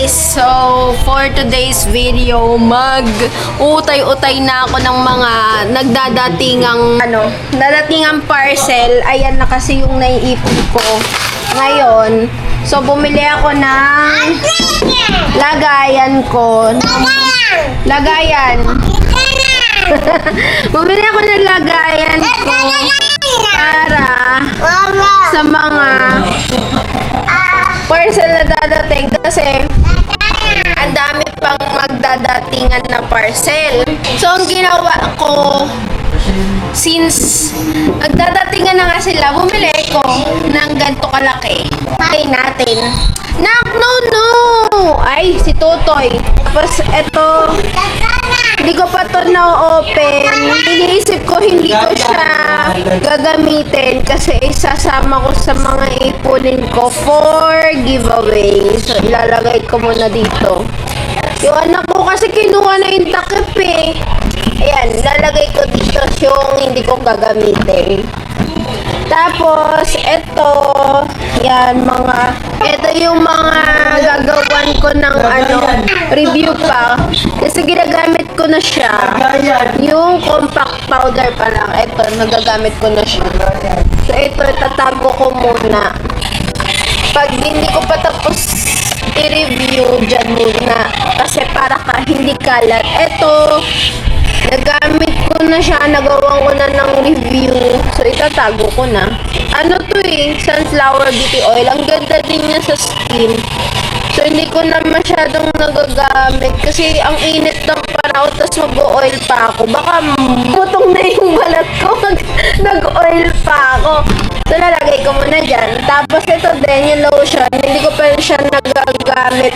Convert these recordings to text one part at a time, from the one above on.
guys, so for today's video, mag-utay-utay na ako ng mga nagdadatingang parcel. Ayan na kasi yung naiipon ko ngayon. So bumili ako ng lagayan ko. Lagayan. Bumili ako ng lagayan ko para sa mga parcel na dadating kasi ang dami pang magdadatingan na parcel. So, ang ginawa ko, since magdadatingan na nga sila, bumili ko ng ganito kalaki. Pay natin. No! Ay, si Totoy. Tapos, eto, hindi ko pa to na-open. Iniisip ko, hindi ko siya gagamitin kasi isasama ko sa mga ipunin ko for giveaway. So, ilalagay ko muna dito. Yung anak ko kasi kinuha na yung takip eh. Ayan, lalagay ko dito yung hindi ko gagamitin. Tapos, ito yung mga gagawan ko ng review pa. Kasi ginagamit ko na siya. Yung compact powder pa lang. Ito, nagagamit ko na siya. So, ito, tatago ko muna. Pag hindi ko pa tapos i-review, dyan muna. Kasi para hindi kalat. Ito, nagamit ko na siya, nagawa ko na ng review. So, itatago ko na. Ano to sunflower beauty oil. Ang ganda din niya sa skin. So, hindi ko na masyadong nagagamit. Kasi, ang init ng panahon, tapos mag-oil pa ako. Baka putong na yung balat ko. Nag-oil pa ako. So, lalagay ko muna dyan. Tapos, ito din, yung lotion. Hindi ko pa siya nagagamit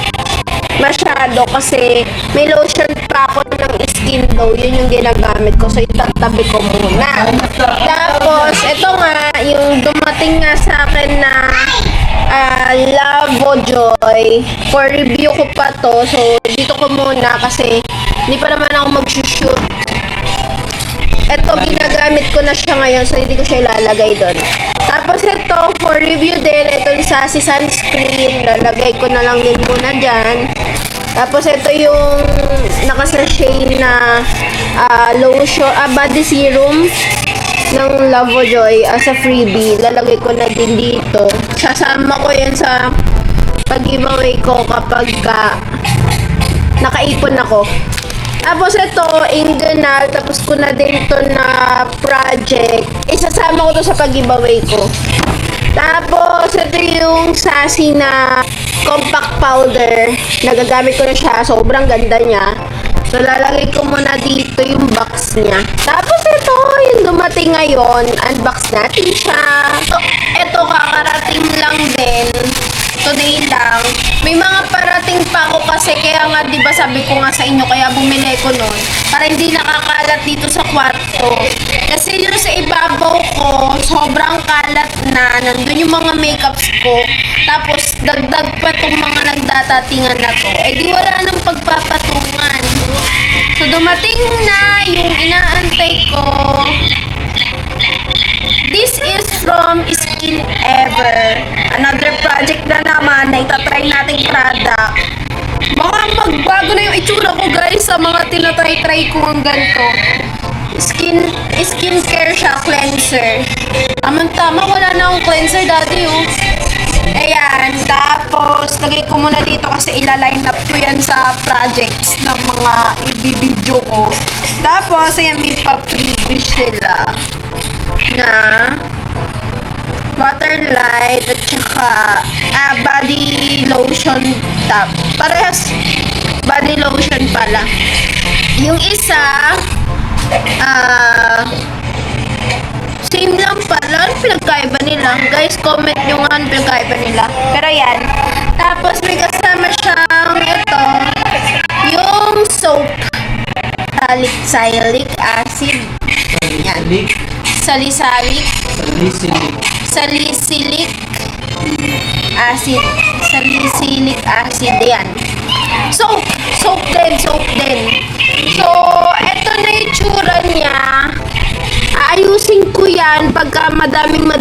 masyado kasi may lotion pa ako ng skin glow. Yun yung ginagamit ko. So, itatabi ko muna. Tapos, ito nga, yung dumating nga sa akin na Lavojoy. For review ko pa to. So, dito ko muna kasi hindi pa naman ako mag-shoot. Ito, ginagamit ko na siya ngayon. So, hindi ko siya ilalagay doon. Tapos, ito, for review din. Ito yung Sassy Sunscreen. Lalagay ko na lang din muna dyan. Tapos, ito yung nakasashay na lotion, body serum ng Lavojoy as a freebie. Lalagay ko na din dito. Sasama ko yan sa pag-giveaway ko kapag nakaipon ako. Tapos ito, Ingenal, tapos ko na din ito na project. Isasama ko to sa pag-giveaway ko. Tapos, ito yung Sassy na compact powder. Nagagamit ko na siya. Sobrang ganda niya. So, lalagay ko muna dito yung box niya. Tapos, ito, yung dumating ngayon. Unbox natin siya. So, ito, kakarating lang din. Today lang. May mga parating pa ako kasi kaya nga, di ba sabi ko nga sa inyo, kaya bumili ko nun. Para hindi nakakalat dito sa kwarto. Kasi yun sa ibabaw ko, sobrang kalat na. Nandun yung mga makeups ko. Tapos, dagdag pa itong mga nagdatatingan na to. Eh, di wala nang pagpapatungan. So, dumating na yung inaantay ko. This is from Skin Ever. Another project na naman na itatry nating product. Baka magbago na yung itsura ko guys sa mga tinatry-try ko ang ganito. Skincare siya, cleanser. Tama, wala na akong cleanser dati Ayan, tapos lagay ko muna dito kasi ilaline up ko yan sa projects ng mga i-video ko. Tapos, ayan, may pa-freebish sila na water light at saka body lotion top. Parehas body lotion pala. Yung isa same lang pala. Ano pinagkaiba nila? Guys, comment nyo nga ano pinagkaiba nila. Pero yan. Tapos may kasama siyang ito. Yung soap. Salicylic acid. Yan. Salicylic acid. Yan. Soap din. So, eto na yung tsura niya. Aayusin ko yan pagka madami na